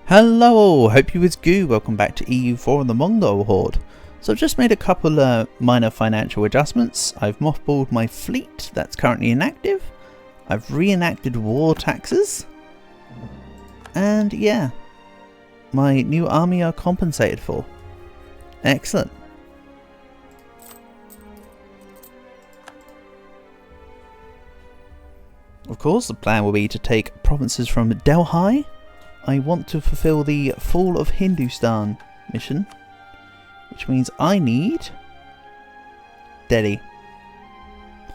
Hello, hope you is good. Welcome back to EU4 and the Mongol Horde. So I've just made a couple minor financial adjustments. I've mothballed my fleet that's currently inactive. I've reenacted war taxes. And yeah, my new army are compensated for. Excellent. Of course, the plan will be to take provinces from Delhi. I want to fulfill the Fall of Hindustan mission, which means I need Delhi.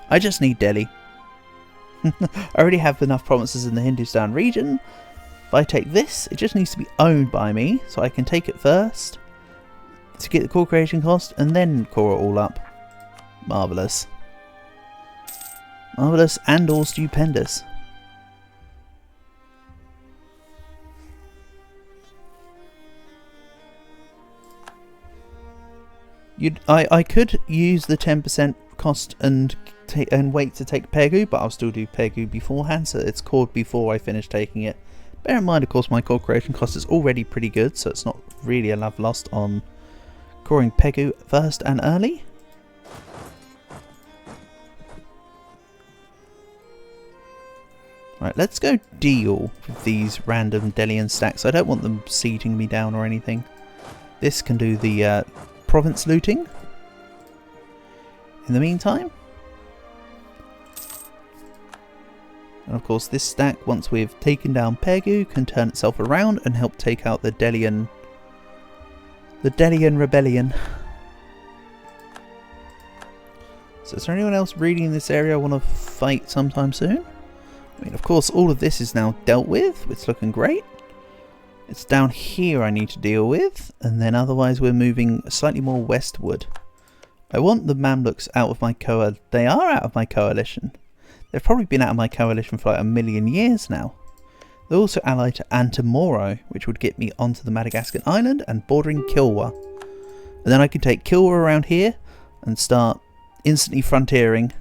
I just need Delhi. I already have enough provinces in the Hindustan region. If I take this, it just needs to be owned by me, so I can take it first to get the core creation cost and then core it all up. Marvellous. Marvellous and all stupendous. I could use the 10% cost and wait to take Pegu, but I'll still do Pegu beforehand, so it's cored before I finish taking it. Bear in mind, of course, my core creation cost is already pretty good, so it's not really a love lost on coring Pegu first and early. Right, let's go deal with these random Delian stacks. I don't want them sieging me down or anything. This can do the province looting in the meantime. And of course this stack, once we've taken down Pegu, can turn itself around and help take out the Delian rebellion. So is there anyone else really in this area I want to fight sometime soon? I mean, of course all of this is now dealt with. It's looking great. It's down here I need to deal with, and then otherwise we're moving slightly more westward. I want the Mamluks out of my coalition. They are out of my coalition. They've probably been out of my coalition for like a million years now. They're also allied to Antamoro, which would get me onto the Madagascar island and bordering Kilwa. And then I can take Kilwa around here and start instantly frontiering.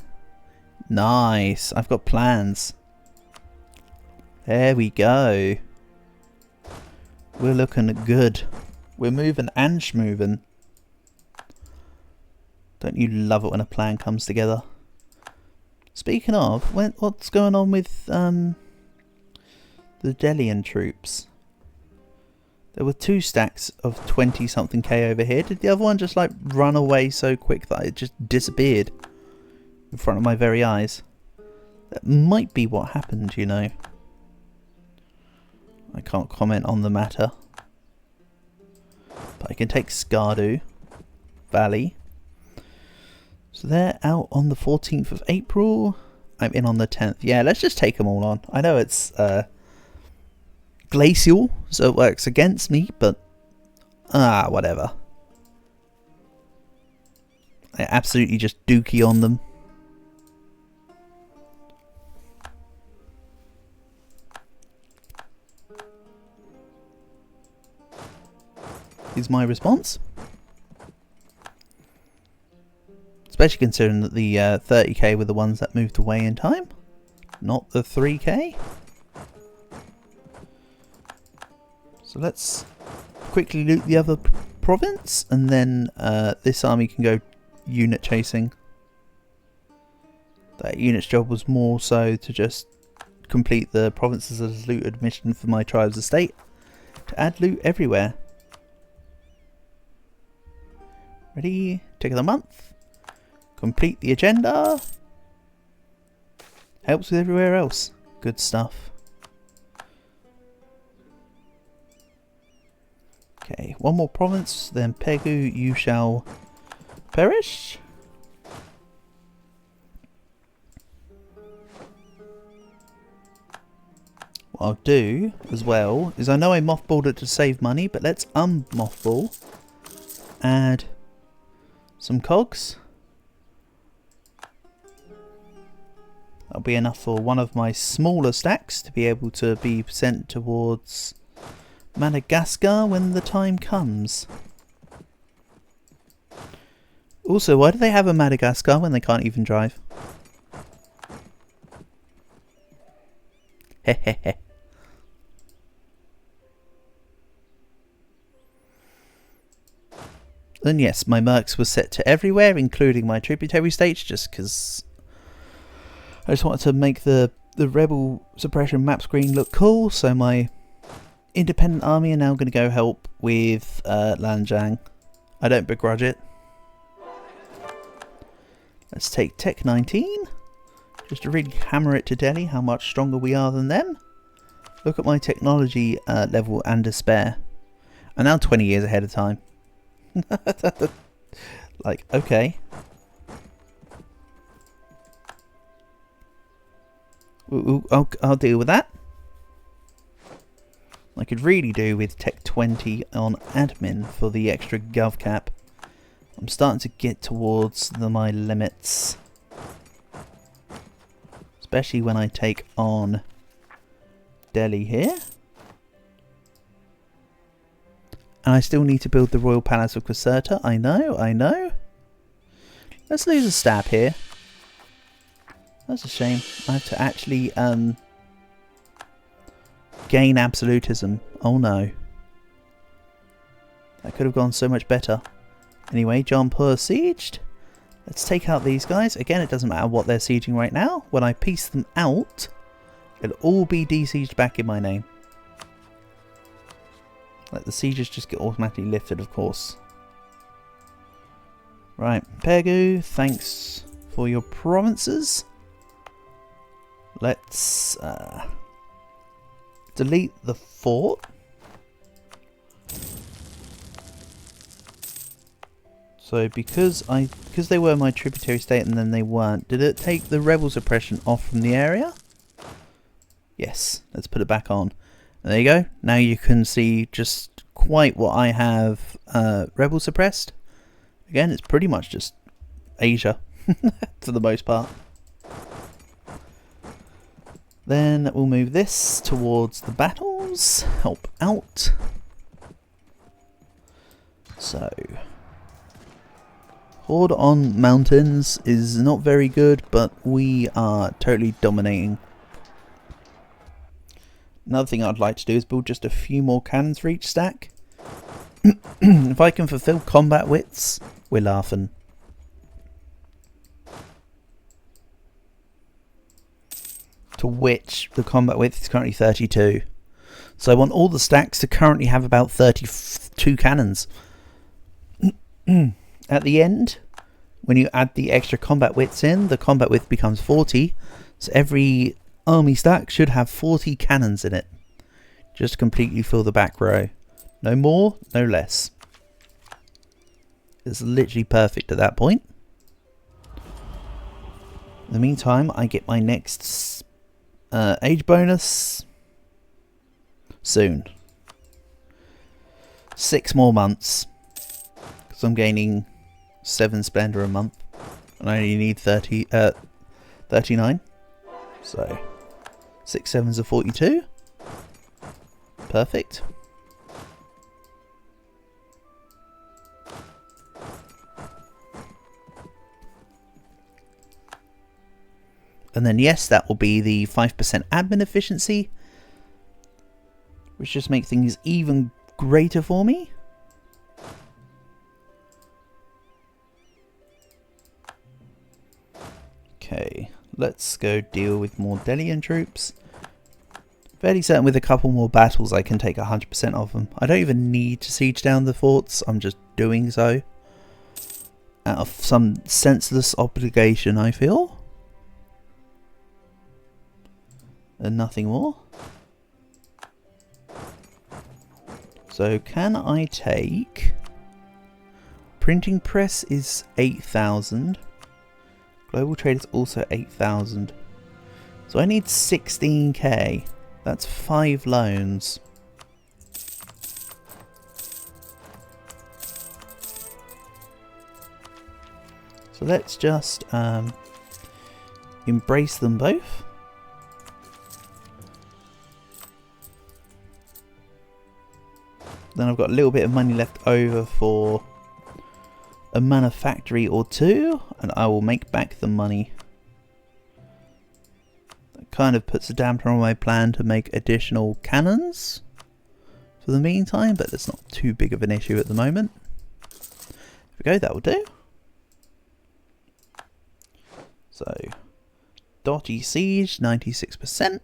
Nice, I've got plans. There we go. We're looking good. We're moving and schmoving. Don't you love it when a plan comes together? Speaking of, what's going on with the Delian troops? There were 2 stacks of 20 something K over here. Did the other one just like run away so quick that it just disappeared in front of my very eyes? That might be what happened, you know. I can't comment on the matter. But I can take Skardu Valley. So they're out on the 14th of April. I'm in on the 10th. Yeah, let's just take them all on. I know it's glacial, so it works against me, but whatever. I absolutely just dookie on them. Is my response. Especially considering that the 30k were the ones that moved away in time, not the 3k. So let's quickly loot the other province, and then this army can go unit chasing. That unit's job was more so to just complete the provinces as looted mission for my tribe's estate, to add loot everywhere. Ready? Tick of the month. Complete the agenda. Helps with everywhere else. Good stuff. Okay, one more province, then Pegu, you shall perish. What I'll do as well is, I know I mothballed it to save money, but let's unmothball. Add some cogs. That'll be enough for one of my smaller stacks to be able to be sent towards Madagascar when the time comes. Also, why do they have a Madagascar when they can't even drive? Hehehe. And yes, my mercs were set to everywhere, including my tributary states, just because I just wanted to make the rebel suppression map screen look cool. So my independent army are now going to go help with Lanjiang. I don't begrudge it. Let's take Tech 19, just to really hammer it to Delhi how much stronger we are than them. Look at my technology level and despair. I'm now 20 years ahead of time. Like, okay. Ooh, I'll deal with that. I could really do with Tech 20 on admin for the extra gov cap. I'm starting to get towards my limits. Especially when I take on Delhi here. And I still need to build the Royal Palace of Caserta. I know. Let's lose a stab here. That's a shame. I have to actually gain absolutism. Oh no. That could have gone so much better. Anyway, Jaunpur sieged. Let's take out these guys. Again, it doesn't matter what they're sieging right now. When I piece them out, it'll all be de-sieged back in my name. Let the sieges just get automatically lifted, of course. Right, Pegu, thanks for your provinces. Let's delete the fort. So because they were my tributary state and then they weren't, did it take the rebel suppression off from the area? Yes, let's put it back on. There you go. Now you can see just quite what I have rebel suppressed. Again, it's pretty much just Asia for the most part. Then we'll move this towards the battles. Help out. So, horde on mountains is not very good, but we are totally dominating. Another thing I'd like to do is build just a few more cannons for each stack. If I can fulfill combat widths, we're laughing. To which the combat width is currently 32. So I want all the stacks to currently have about 32 cannons. At the end, when you add the extra combat widths in, the combat width becomes 40. So every army stack should have 40 cannons in it. Just to completely fill the back row. No more, no less. It's literally perfect at that point. In the meantime, I get my next age bonus soon. 6 more months. Because I'm gaining 7 splendor a month. And I only need 39. So 6 sevens are 42. Perfect. And then yes, that will be the 5% admin efficiency, which just makes things even greater for me. Okay, let's go deal with more Delian troops. Fairly certain with a couple more battles I can take 100% of them. I don't even need to siege down the forts, I'm just doing so out of some senseless obligation, I feel. And nothing more. So can I take... Printing press is 8,000. Global trade is also 8,000. So I need 16k. That's 5 loans. So let's just embrace them both. Then I've got a little bit of money left over for a manufactory or two, and I will make back the money. That kind of puts a damper on my plan to make additional cannons for the meantime, but it's not too big of an issue at the moment. we go, that will do. So, Dotty Siege, 96%.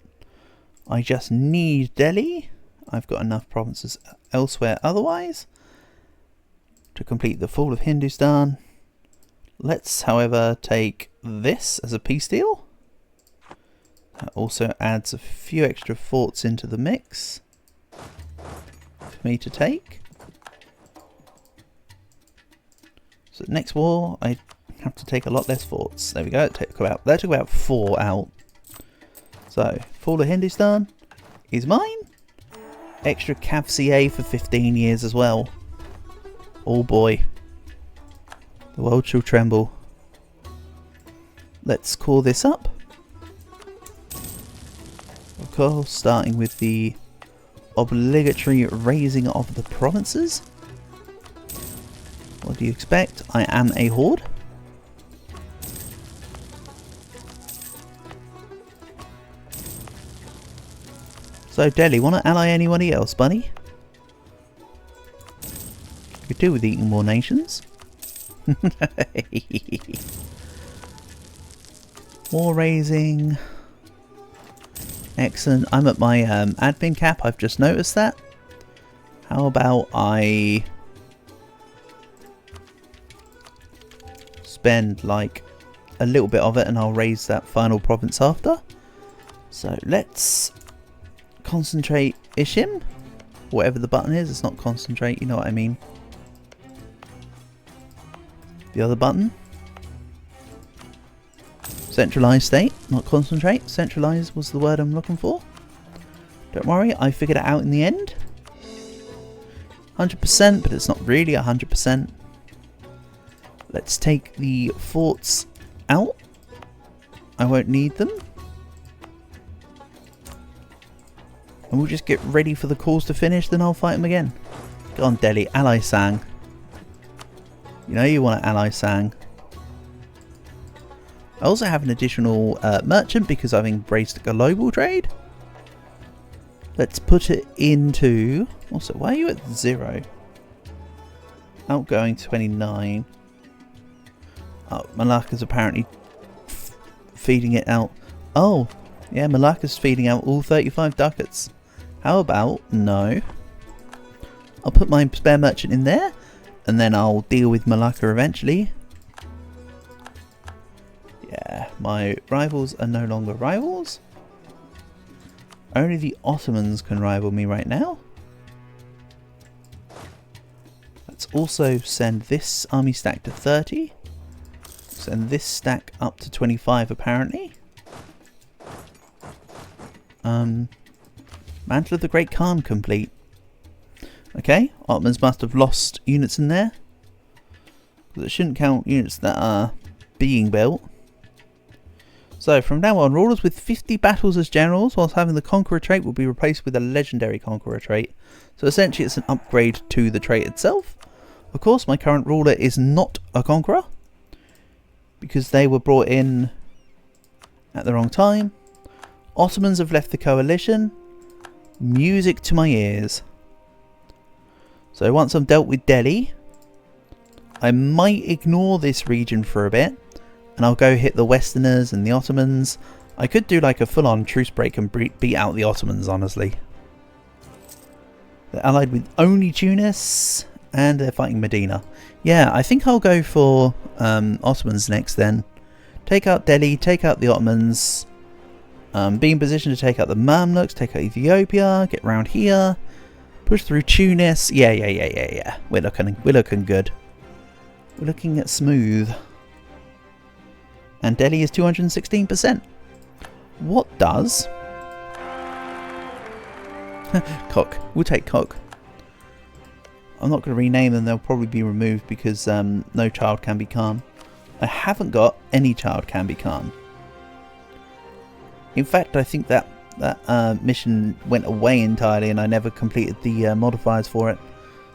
I just need Delhi. I've got enough provinces elsewhere otherwise to complete the fall of Hindustan. Let's, however, take this as a peace deal. That also adds a few extra forts into the mix for me to take. So next war, I have to take a lot less forts. There we go. That took about 4 out. So, fall of Hindustan is mine. Extra Cav CA for 15 years as well. Oh boy. The world shall tremble. Let's call this up. Of course, starting with the obligatory raising of the provinces. What do you expect? I am a horde. So Delhi, want to ally anybody else, buddy? Could do with eating more nations. War raising. Excellent. I'm at my admin cap. I've just noticed that. How about I spend like a little bit of it and I'll raise that final province after. So let's concentrate Ishim. Whatever the button is, it's not concentrate, you know what I mean. The other button. Centralized state, not concentrate. Centralized was the word I'm looking for. Don't worry, I figured it out in the end. 100%, but it's not really 100%. Let's take the forts out. I won't need them. And we'll just get ready for the calls to finish, then I'll fight them again. Go on, Delhi, ally Sang. You know you want to ally Sang. I also have an additional merchant because I've embraced global trade. Let's put it into... Also, why are you at 0? Outgoing 29. Oh, Malacca's apparently feeding it out. Oh, yeah, Malacca's feeding out all 35 ducats. How about... No. I'll put my spare merchant in there. And then I'll deal with Malacca eventually. Yeah, my rivals are no longer rivals. Only the Ottomans can rival me right now. Let's also send this army stack to 30. Send this stack up to 25 apparently. Mantle of the Great Khan complete. Okay, Ottomans must have lost units in there. Because it shouldn't count units that are being built. So from now on, rulers with 50 battles as generals whilst having the Conqueror trait will be replaced with a legendary Conqueror trait. So essentially it's an upgrade to the trait itself. Of course, my current ruler is not a Conqueror. Because they were brought in at the wrong time. Ottomans have left the coalition. Music to my ears. So once I've dealt with Delhi, I might ignore this region for a bit. And I'll go hit the Westerners and the Ottomans. I could do like a full-on truce break and beat out the Ottomans, honestly. They're allied with only Tunis. And they're fighting Medina. Yeah, I think I'll go for Ottomans next then. Take out Delhi, take out the Ottomans. Be in position to take out the Mamluks, take out Ethiopia, get round here. Push through Tunis. Yeah. We're looking good. We're looking at smooth. And Delhi is 216%. What does... Cock. We'll take Cock. I'm not going to rename them. They'll probably be removed because no child can be Khan. I haven't got any child can be Khan. In fact, I think that mission went away entirely and I never completed the modifiers for it.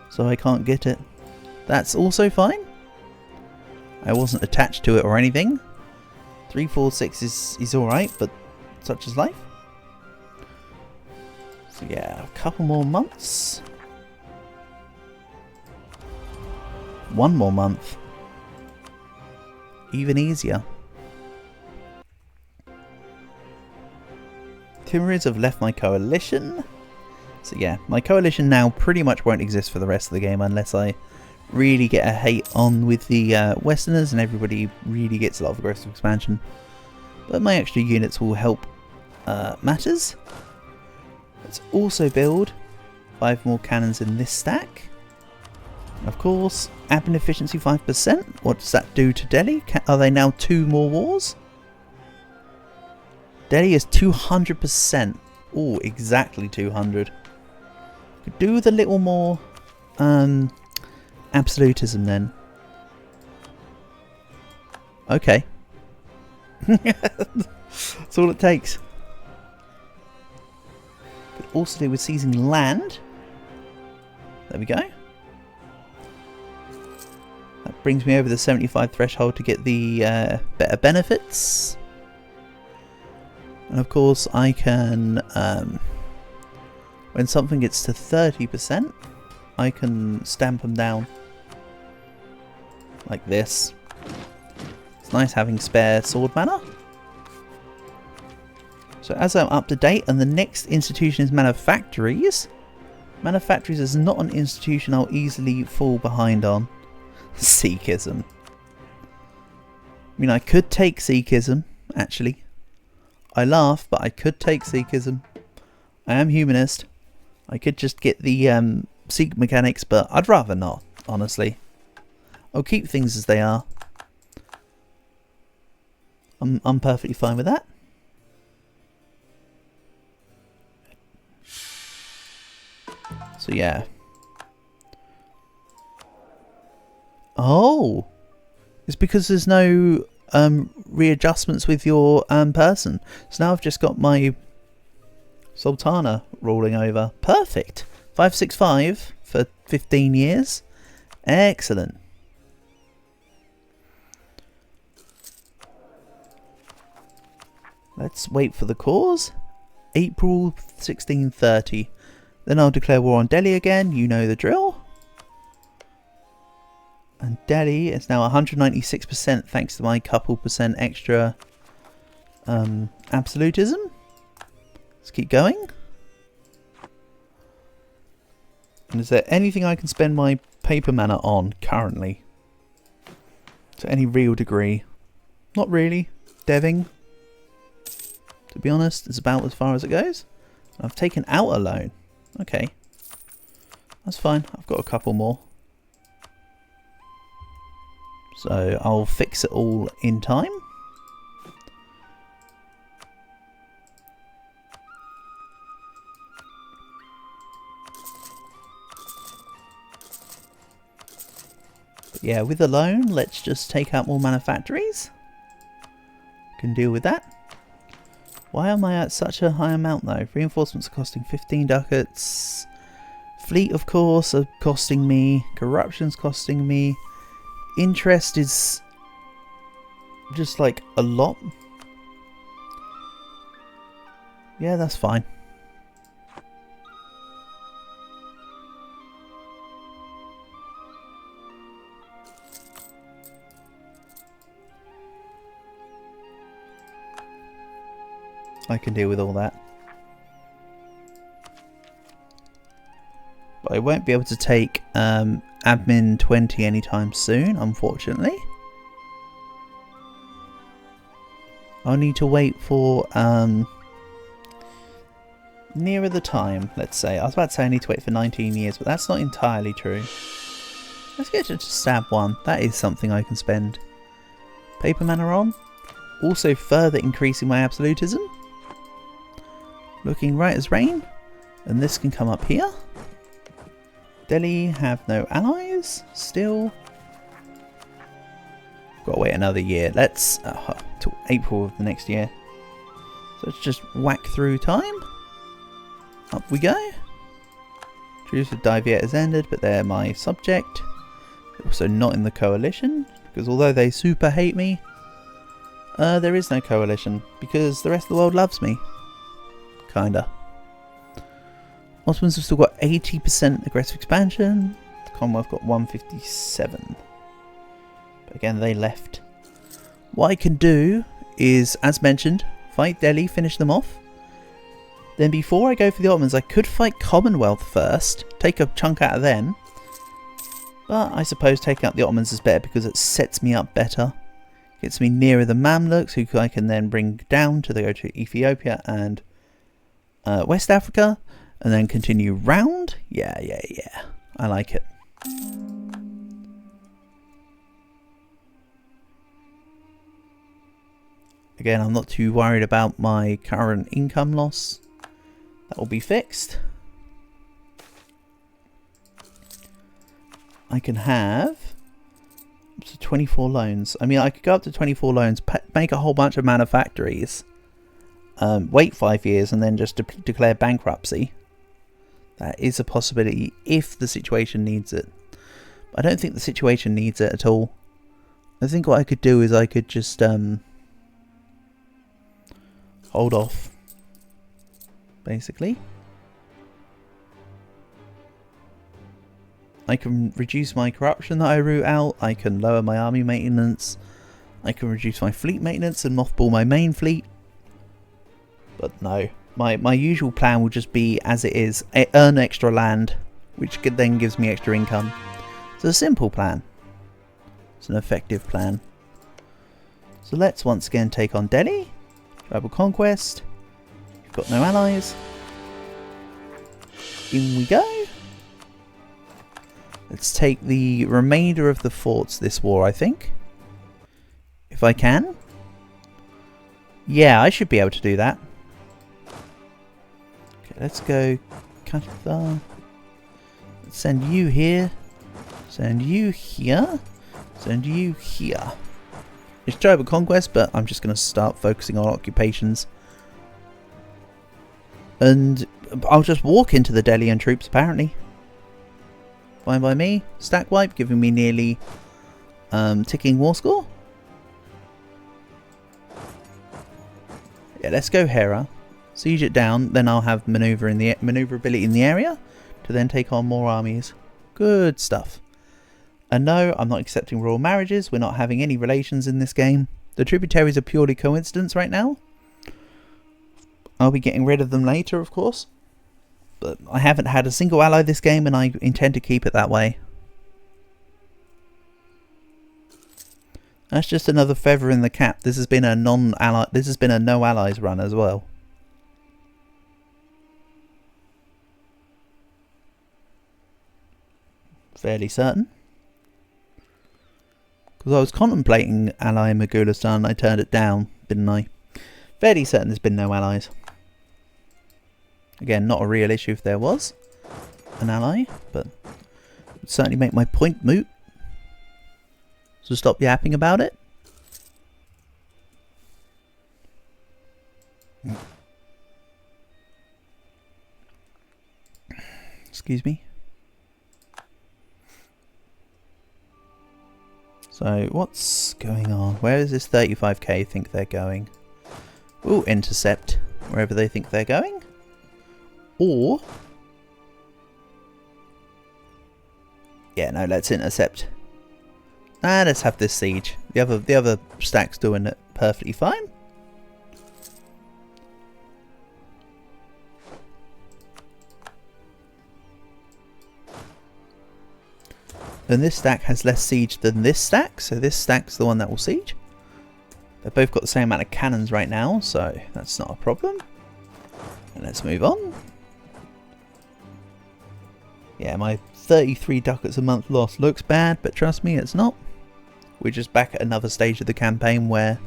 So I can't get it. That's also fine. I wasn't attached to it or anything. 346 is alright, but such is life. So yeah, a couple more months. 1 more month. Even easier. Timurids have left my coalition. So yeah, my coalition now pretty much won't exist for the rest of the game unless I really get a hate on with the Westerners and everybody really gets a lot of aggressive expansion. But my extra units will help matters. Let's also build 5 more cannons in this stack. And of course, admin efficiency 5%. What does that do to Delhi? Are they now 2 more wars? Delhi is 200%. Oh, exactly 200. Could do with a little more absolutism then. Okay. That's all it takes. Could also do with seizing land. There we go. That brings me over the 75 threshold to get the better benefits. And of course I can, when something gets to 30%, I can stamp them down. Like this. It's nice having spare sword mana. So as I'm up to date, and the next institution is manufactories. Manufactories is not an institution I'll easily fall behind on. Sikhism. I mean, I could take Sikhism, actually. I laugh, but I could take Sikhism. I am humanist. I could just get the Sikh mechanics, but I'd rather not, honestly. I'll keep things as they are. I'm perfectly fine with that. So yeah. Oh! It's because there's no readjustments with your person. So now I've just got my Sultana rolling over. Perfect. 565 for 15 years. Excellent. Let's wait for the cause. April 1630. Then I'll declare war on Delhi again. You know the drill. And Delhi is now 196% thanks to my couple percent extra absolutism. Let's keep going. And is there anything I can spend my paper mana on currently? To any real degree? Not really. Deving. To be honest, it's about as far as it goes. I've taken out a loan. Okay. That's fine. I've got a couple more. So I'll fix it all in time. But yeah, with a loan, let's just take out more manufactories. Can deal with that. Why am I at such a high amount though? Reinforcements are costing 15 ducats. Fleet, of course, are costing me. Corruption's costing me. Interest is just like a lot. Yeah, that's fine. I can deal with all that. But I won't be able to take admin 20 anytime soon, unfortunately. I'll need to wait for nearer the time, let's say. I was about to say I need to wait for 19 years, but that's not entirely true. Let's get to stab 1. That is something I can spend paper mana on. Also further increasing my absolutism. Looking right as rain. And this can come up here. Delhi have no allies still. Gotta wait another year. Let's till April of the next year. So let's just whack through time. Up we go. Truce with Diviet has ended, but they're my subject. They're also not in the coalition, because although they super hate me, there is no coalition because the rest of the world loves me. Kinda. Ottomans have still got 80% aggressive expansion. The Commonwealth got 157. But again, they left. What I can do is, as mentioned, fight Delhi, finish them off. Then before I go for the Ottomans, I could fight Commonwealth first, take a chunk out of them. But I suppose taking out the Ottomans is better because it sets me up better. Gets me nearer the Mamluks, who I can then bring down to go to Ethiopia and West Africa. And then continue round. Yeah. I like it. Again, I'm not too worried about my current income loss. That will be fixed. I can have up to 24 loans. I mean, I could go up to 24 loans, make a whole bunch of manufactories, wait 5 years, and then just declare bankruptcy. That is a possibility if the situation needs it. But I don't think the situation needs it at all. I think what I could do is I could just hold off, basically. I can reduce my corruption that I root out. I can lower my army maintenance. I can reduce my fleet maintenance and mothball my main fleet. But no. My usual plan will just be as it is. Earn extra land, which then gives me extra income. It's a simple plan. It's an effective plan. So let's once again take on Delhi. Tribal Conquest. You've got no allies. In we go. Let's take the remainder of the forts this war, I think. If I can. Yeah, I should be able to do that. Okay, let's go Qatar. Let's send you here. Send you here. Send you here. It's tribal conquest, but I'm just going to start focusing on occupations. And I'll just walk into the Delian troops, apparently. Fine by me. Stack wipe, giving me nearly ticking war score. Yeah, let's go Hera. Siege it down, then I'll have maneuverability in the area to then take on more armies. Good stuff. And no, I'm not accepting royal marriages. We're not having any relations in this game. The tributaries are purely coincidence right now. I'll be getting rid of them later, of course. But I haven't had a single ally this game, and I intend to keep it that way. That's just another feather in the cap. This has been a non-ally. This has been a no allies run as well. Fairly certain. Because I was contemplating ally in Magulistan, I turned it down, didn't I? Fairly certain there's been no allies. Again, not a real issue if there was an ally, but it would certainly make my point moot. So stop yapping about it. Excuse me. So, what's going on? Where is this 35k think they're going? Ooh, intercept wherever they think they're going. Or... yeah, no, let's intercept. Let's have this siege. The other stack's doing it perfectly fine. And this stack has less siege than this stack, so this stack's the one that will siege. They've both got the same amount of cannons right now, so that's not a problem. And let's move on. Yeah, my 33 ducats a month loss looks bad, but trust me, it's not. We're just back at another stage of the campaign where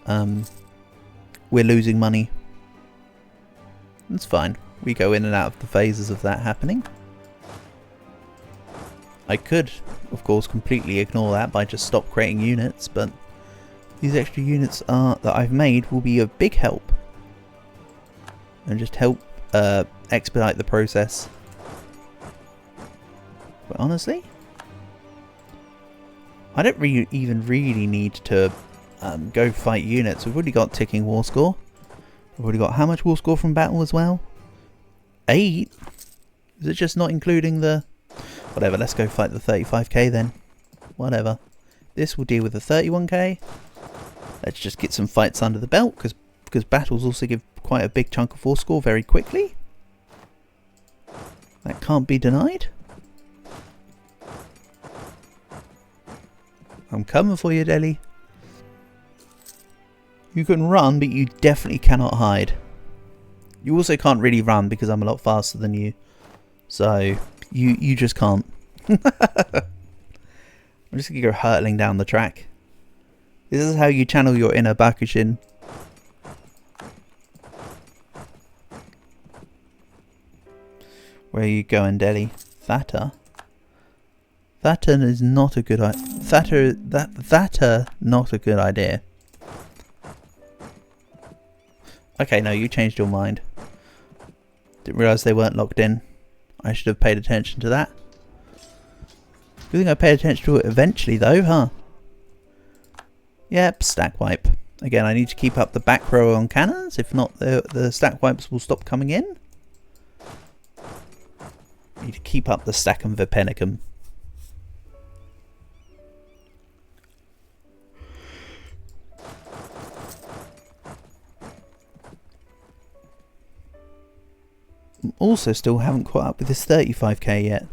we're losing money. That's fine. We go in and out of the phases of that happening. I could, of course, completely ignore that by just stop creating units, but these extra units that I've made will be a big help. And just help expedite the process. But honestly, I don't even really need to go fight units. We've already got ticking war score. We've already got how much war score from battle as well? 8? Is it just not including the... Whatever, let's go fight the 35k then. Whatever. This will deal with the 31k. Let's just get some fights under the belt, because battles also give quite a big chunk of force score very quickly. That can't be denied. I'm coming for you, Delhi. You can run, but you definitely cannot hide. You also can't really run because I'm a lot faster than you. So, you just can't. I'm just going to go hurtling down the track. This is how you channel your inner Bakushin. Where are you going, Delhi? Thatter? Thatter is not a good idea. Thatter not a good idea. Okay, no, you changed your mind. Didn't realise they weren't locked in. I should have paid attention to that. Good thing I paid attention to it eventually though, huh? Yep, stack wipe. Again, I need to keep up the back row on cannons. If not, the stack wipes will stop coming in. Need to keep up the stack and Vipenicum. Also still haven't caught up with this 35k yet.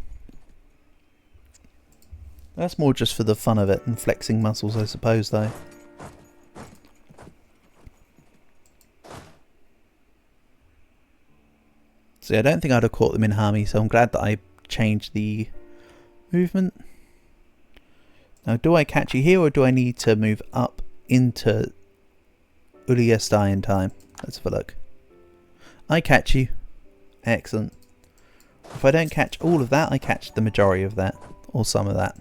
That's more just for the fun of it and flexing muscles, I suppose, though. See, I don't think I'd have caught them in Hami, so I'm glad that I changed the movement. Now, do I catch you here, or do I need to move up into Uliastai in time? Let's have a look. I catch you. Excellent. If I don't catch all of that, I catch the majority of that, or some of that.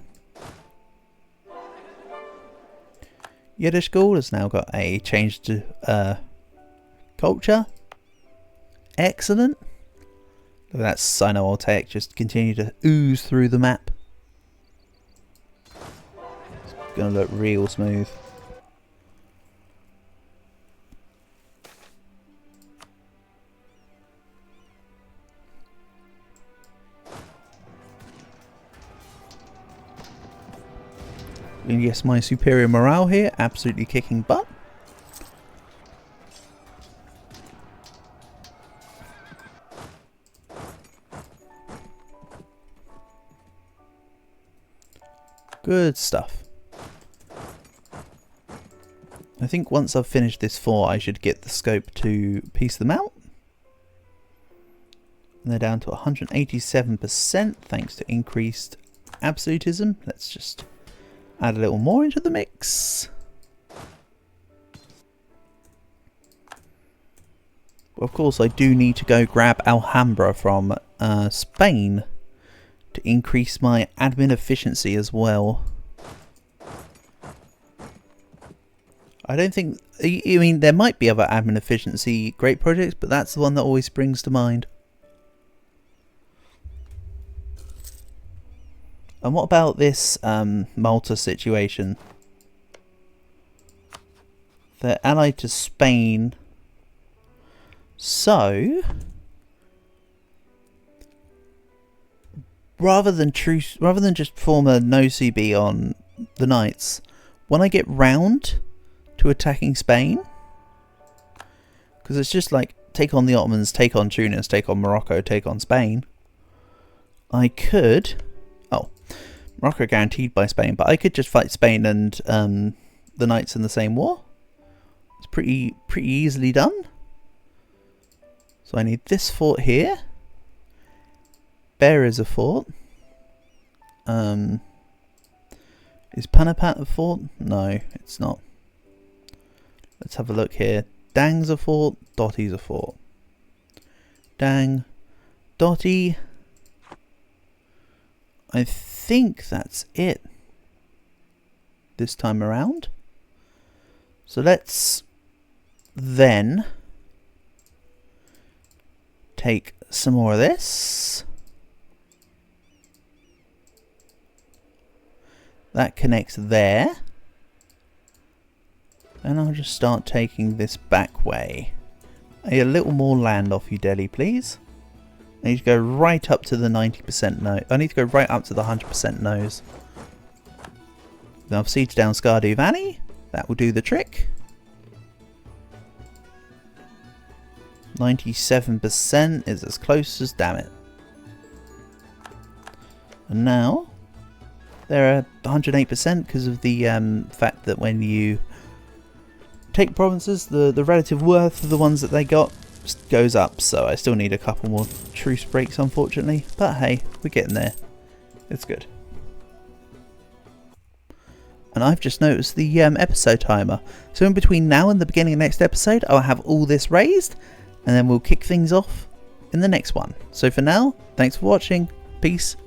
Yiddish School has now got a change to culture. Excellent. Look at that Sino-Voltaic just continue to ooze through the map. It's going to look real smooth. And yes, my superior morale here, absolutely kicking butt. Good stuff. I think once I've finished this 4, I should get the scope to piece them out. And they're down to 187% thanks to increased absolutism. Let's just add a little more into the mix. Well, of course, I do need to go grab Alhambra from Spain to increase my admin efficiency as well. I don't think... I mean, there might be other admin efficiency great projects, but that's the one that always springs to mind. And what about this Malta situation? They're allied to Spain. So, rather than just form a no CB on the Knights, when I get round to attacking Spain, because it's just like take on the Ottomans, take on Tunis, take on Morocco, take on Spain, I could... Oh, Morocco guaranteed by Spain, but I could just fight Spain and the Knights in the same war. It's pretty easily done. So I need this fort here. Bear is a fort. Is Panapat a fort? No, it's not. Let's have a look here. Dang's a fort. Dotty's a fort. Dang. Dotty. I think that's it this time around. So let's then take some more of this. That connects there. And I'll just start taking this back way. A little more land off you, Delhi, please. I need to go right up to the 90% nose. I need to go right up to the 100% nose. Now I've sieged down Skardu Valley. That will do the trick. 97% is as close as damn it. And now they're at 108% because of the fact that when you take provinces, the relative worth of the ones that they got goes up. So I still need a couple more truce breaks, unfortunately. But hey, we're getting there. It's good. And I've just noticed the episode timer. So in between now and the beginning of next episode, I'll have all this raised. And then we'll kick things off in the next one. So for now, thanks for watching. Peace